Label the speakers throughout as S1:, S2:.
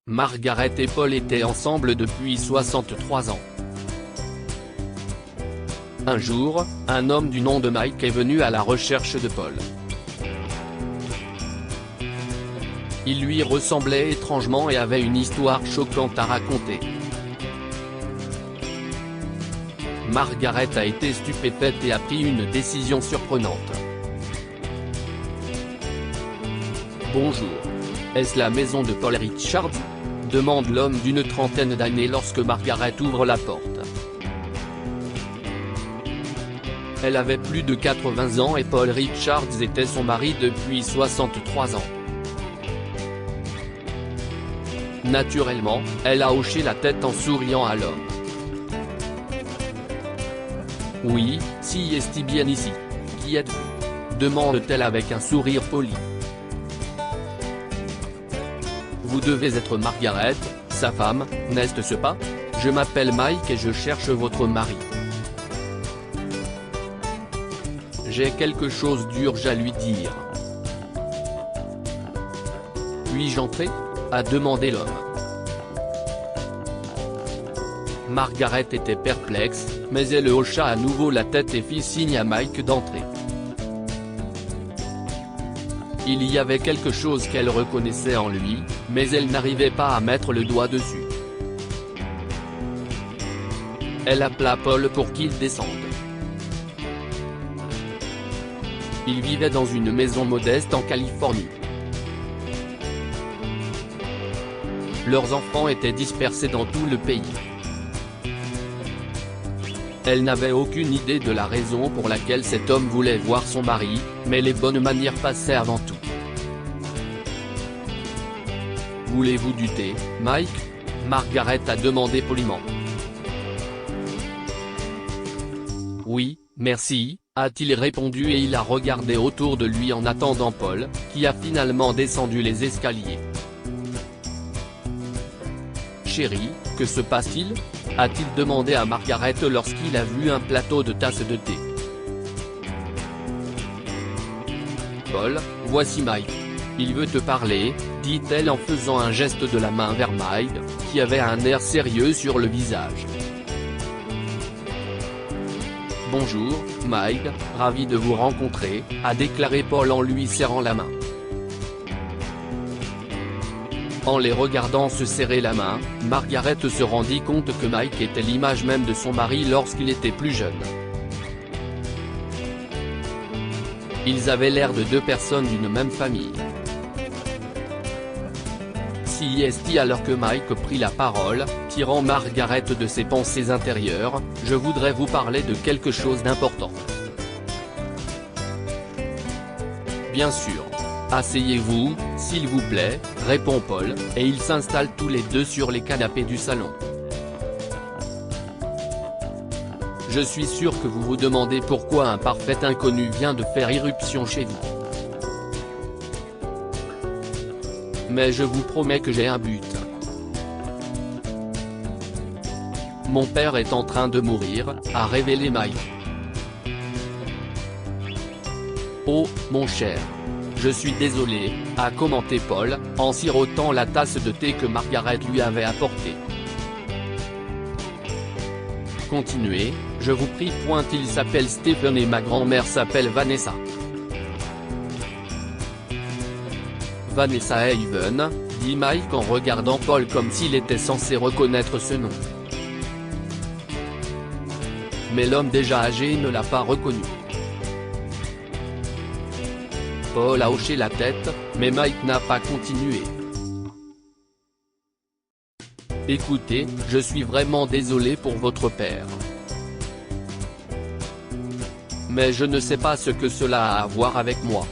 S1: Margaret et Paul étaient ensemble depuis 63 ans. Un jour, un homme du nom de Mike est venu à la recherche de Paul. Il lui ressemblait étrangement et avait une histoire choquante à raconter. Margaret a été stupéfaite et a pris une décision surprenante. Bonjour. Est-ce la maison de Paul Richards ? Demande l'homme d'une trentaine d'années lorsque Margaret ouvre la porte. Elle avait plus de 80 ans et Paul Richards était son mari depuis 63 ans. Naturellement, elle a hoché la tête en souriant à l'homme. Oui, si est bien ici. Qui êtes-vous ? Demande-t-elle avec un sourire poli. Vous devez être Margaret, sa femme, n'est-ce pas ? Je m'appelle Mike et je cherche votre mari. J'ai quelque chose d'urgent à lui dire. Puis-je entrer ? A demandé l'homme. Margaret était perplexe, mais elle hocha à nouveau la tête et fit signe à Mike d'entrer. Il y avait quelque chose qu'elle reconnaissait en lui, mais elle n'arrivait pas à mettre le doigt dessus. Elle appela Paul pour qu'il descende. Ils vivaient dans une maison modeste en Californie. Leurs enfants étaient dispersés dans tout le pays. Elle n'avait aucune idée de la raison pour laquelle cet homme voulait voir son mari, mais les bonnes manières passaient avant tout. Voulez-vous du thé, Mike ? Margaret a demandé poliment. Oui, merci, a-t-il répondu et il a regardé autour de lui en attendant Paul, qui a finalement descendu les escaliers. Chérie, que se passe-t-il ? A-t-il demandé à Margaret lorsqu'il a vu un plateau de tasses de thé. Paul, voici Mike. Il veut te parler, dit-elle en faisant un geste de la main vers Mike, qui avait un air sérieux sur le visage. Bonjour, Mike, ravi de vous rencontrer, a déclaré Paul en lui serrant la main. En les regardant se serrer la main, Margaret se rendit compte que Mike était l'image même de son mari lorsqu'il était plus jeune. Ils avaient l'air de deux personnes d'une même famille. Si est alors que Mike prit la parole, tirant Margaret de ses pensées intérieures, je voudrais vous parler de quelque chose d'important. Bien sûr. Asseyez-vous, s'il vous plaît, répond Paul, et ils s'installent tous les deux sur les canapés du salon. Je suis sûr que vous vous demandez pourquoi un parfait inconnu vient de faire irruption chez vous. Mais je vous promets que j'ai un but. Mon père est en train de mourir, a révélé Mike. Oh, mon cher. Je suis désolé, a commenté Paul, en sirotant la tasse de thé que Margaret lui avait apportée. Continuez, je vous prie. Il s'appelle Stephen et ma grand-mère s'appelle Vanessa. Vanessa Haven, dit Mike en regardant Paul comme s'il était censé reconnaître ce nom. Mais l'homme déjà âgé ne l'a pas reconnu. Paul a hoché la tête, mais Mike n'a pas continué. Écoutez, je suis vraiment désolé pour votre père. Mais je ne sais pas ce que cela a à voir avec moi.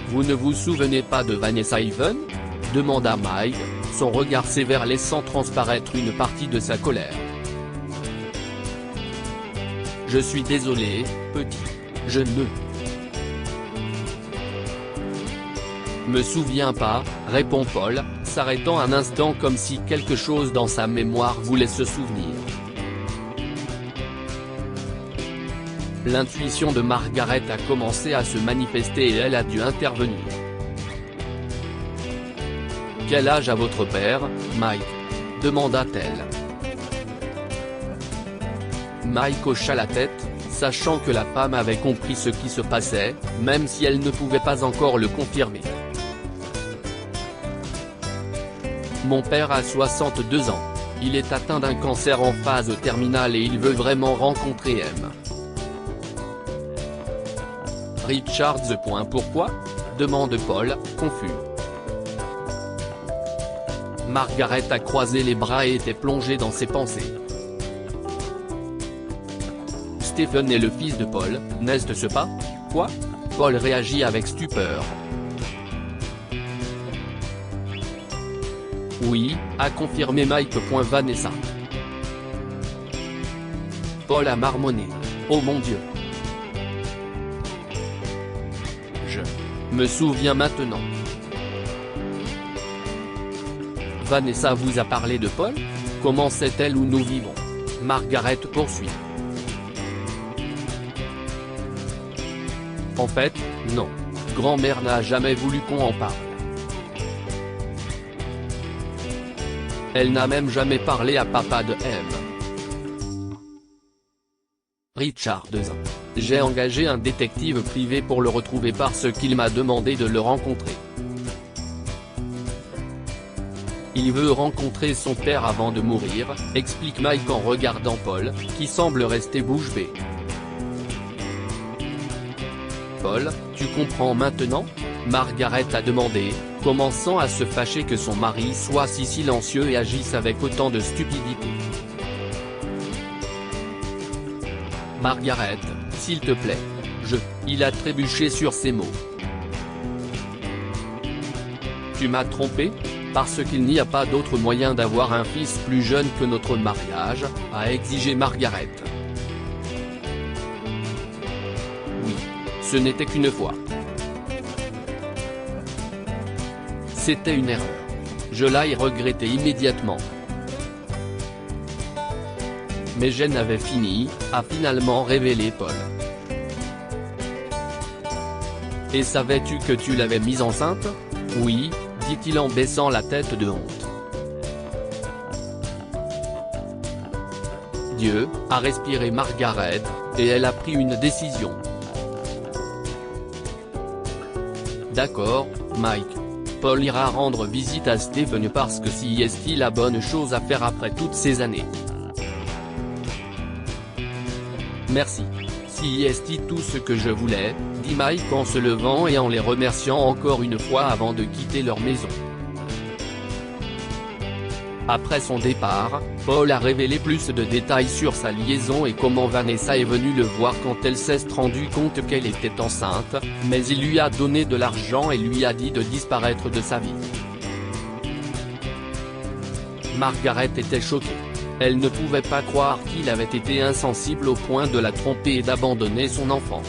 S1: Vous ne vous souvenez pas de Vanessa Haven ? Demanda Mike, son regard sévère laissant transparaître une partie de sa colère. Je suis désolé, petit. Je ne me souviens pas, répond Paul, s'arrêtant un instant comme si quelque chose dans sa mémoire voulait se souvenir. L'intuition de Margaret a commencé à se manifester et elle a dû intervenir. Quel âge a votre père, Mike ? demanda-t-elle. Mike hocha la tête, sachant que la femme avait compris ce qui se passait, même si elle ne pouvait pas encore le confirmer. Mon père a 62 ans. Il est atteint d'un cancer en phase terminale et il veut vraiment rencontrer M. Richards. Pourquoi ? demande Paul, confus. Margaret a croisé les bras et était plongée dans ses pensées. Stephen est le fils de Paul, n'est-ce pas ? Quoi ? Paul réagit avec stupeur. Oui, a confirmé Mike. Vanessa. Paul a marmonné. Oh mon Dieu. Je me souviens maintenant. Vanessa vous a parlé de Paul ? Comment sait-elle où nous vivons ? Margaret poursuit. En fait, non. Grand-mère n'a jamais voulu qu'on en parle. Elle n'a même jamais parlé à papa de M. Richards. J'ai engagé un détective privé pour le retrouver parce qu'il m'a demandé de le rencontrer. Il veut rencontrer son père avant de mourir, explique Mike en regardant Paul, qui semble rester bouche bée. Paul, tu comprends maintenant ? Margaret a demandé, commençant à se fâcher que son mari soit si silencieux et agisse avec autant de stupidité. Margaret, s'il te plaît. Il a trébuché sur ces mots. Tu m'as trompé ? Parce qu'il n'y a pas d'autre moyen d'avoir un fils plus jeune que notre mariage, a exigé Margaret. Oui. Ce n'était qu'une fois. C'était une erreur. Je l'ai regretté immédiatement. Mais Jen avait fini, a finalement révélé Paul. Et savais-tu que tu l'avais mise enceinte ? Oui, dit-il en baissant la tête de honte. Dieu, a respiré Margaret, et elle a pris une décision. D'accord, Mike. Paul ira rendre visite à Stephen parce que si est la bonne chose à faire après toutes ces années. Merci. Si est tout ce que je voulais, dit Mike en se levant et en les remerciant encore une fois avant de quitter leur maison. Après son départ, Paul a révélé plus de détails sur sa liaison et comment Vanessa est venue le voir quand elle s'est rendue compte qu'elle était enceinte, mais il lui a donné de l'argent et lui a dit de disparaître de sa vie. Margaret était choquée. Elle ne pouvait pas croire qu'il avait été insensible au point de la tromper et d'abandonner son enfant.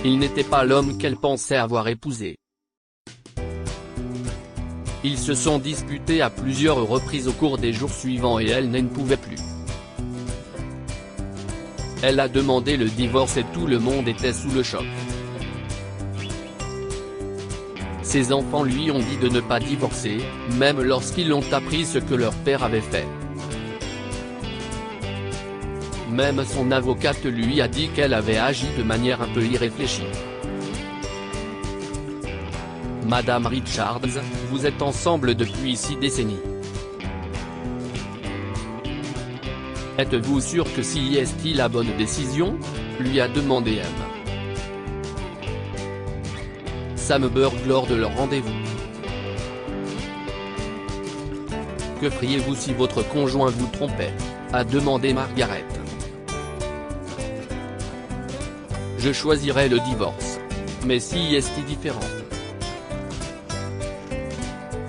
S1: Il n'était pas l'homme qu'elle pensait avoir épousé. Ils se sont disputés à plusieurs reprises au cours des jours suivants et elle ne pouvait plus. Elle a demandé le divorce et tout le monde était sous le choc. Ses enfants lui ont dit de ne pas divorcer, même lorsqu'ils ont appris ce que leur père avait fait. Même son avocate lui a dit qu'elle avait agi de manière un peu irréfléchie. Madame Richards, vous êtes ensemble depuis 6 décennies. Êtes-vous sûr que si est la bonne décision ? lui a demandé M. Samberg lors de leur rendez-vous. Que feriez-vous si votre conjoint vous trompait ? a demandé Margaret. Je choisirais le divorce. Mais si est différent ?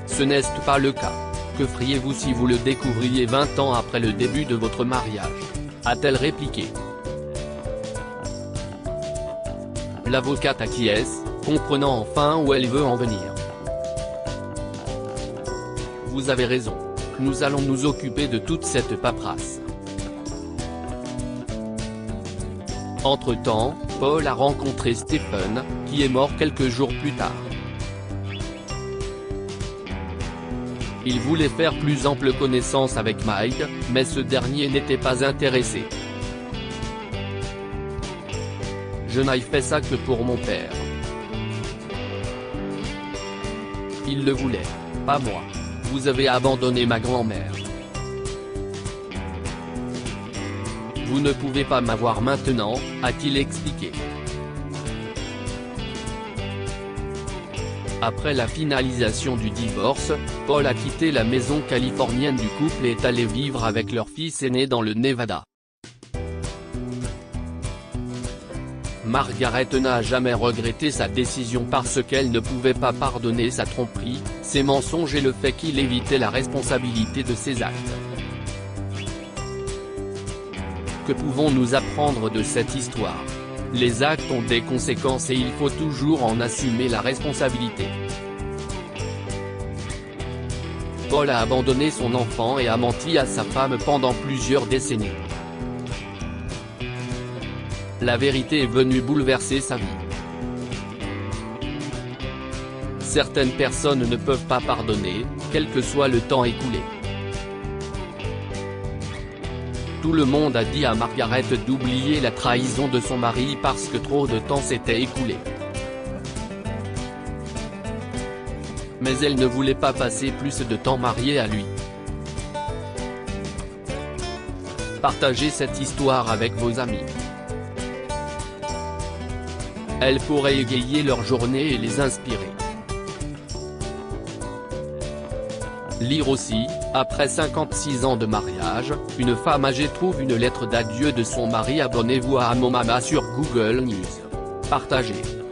S1: Ce n'est pas le cas. Que feriez-vous si vous le découvriez 20 ans après le début de votre mariage ? a-t-elle répliqué. L'avocate acquiesce, comprenant enfin où elle veut en venir. Vous avez raison. Nous allons nous occuper de toute cette paperasse. Entre-temps, Paul a rencontré Stephen, qui est mort quelques jours plus tard. Il voulait faire plus ample connaissance avec Mike, mais ce dernier n'était pas intéressé. Je n'ai fait ça que pour mon père. Il le voulait, pas moi. Vous avez abandonné ma grand-mère. Vous ne pouvez pas m'avoir maintenant, a-t-il expliqué. Après la finalisation du divorce, Paul a quitté la maison californienne du couple et est allé vivre avec leur fils aîné dans le Nevada. Margaret n'a jamais regretté sa décision parce qu'elle ne pouvait pas pardonner sa tromperie, ses mensonges et le fait qu'il évitait la responsabilité de ses actes. Que pouvons-nous apprendre de cette histoire? Les actes ont des conséquences et il faut toujours en assumer la responsabilité. Paul a abandonné son enfant et a menti à sa femme pendant plusieurs décennies. La vérité est venue bouleverser sa vie. Certaines personnes ne peuvent pas pardonner, quel que soit le temps écoulé. Tout le monde a dit à Margaret d'oublier la trahison de son mari parce que trop de temps s'était écoulé. Mais elle ne voulait pas passer plus de temps mariée à lui. Partagez cette histoire avec vos amis. Elle pourrait égayer leur journée et les inspirer. Lire aussi, après 56 ans de mariage, une femme âgée trouve une lettre d'adieu de son mari. Abonnez-vous à Mon Mama sur Google News. Partagez.